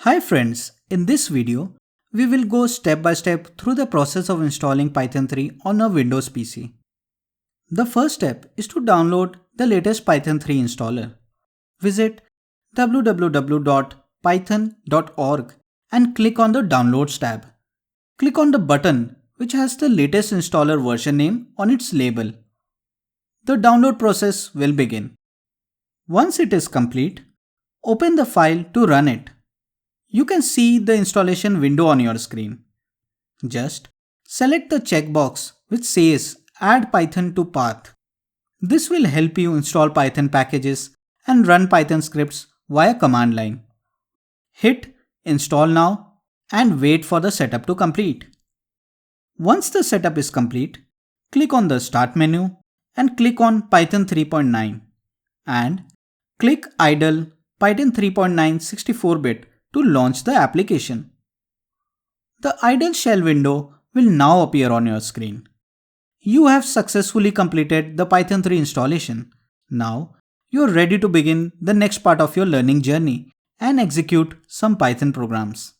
Hi friends, in this video, we will go step by step through the process of installing Python 3 on a Windows PC. The first step is to download the latest Python 3 installer. Visit www.python.org and click on the Downloads tab. Click on the button which has the latest installer version name on its label. The download process will begin. Once it is complete, open the file to run it. You can see the installation window on your screen. Just select the checkbox which says Add Python to Path. This will help you install Python packages and run Python scripts via command line. Hit Install Now and wait for the setup to complete. Once the setup is complete, click on the Start menu and click on Python 3.9 and click Idle Python 3.9 64-bit to launch the application. The idle shell window will now appear on your screen. You have successfully completed the Python 3 installation. Now, you are ready to begin the next part of your learning journey and execute some Python programs.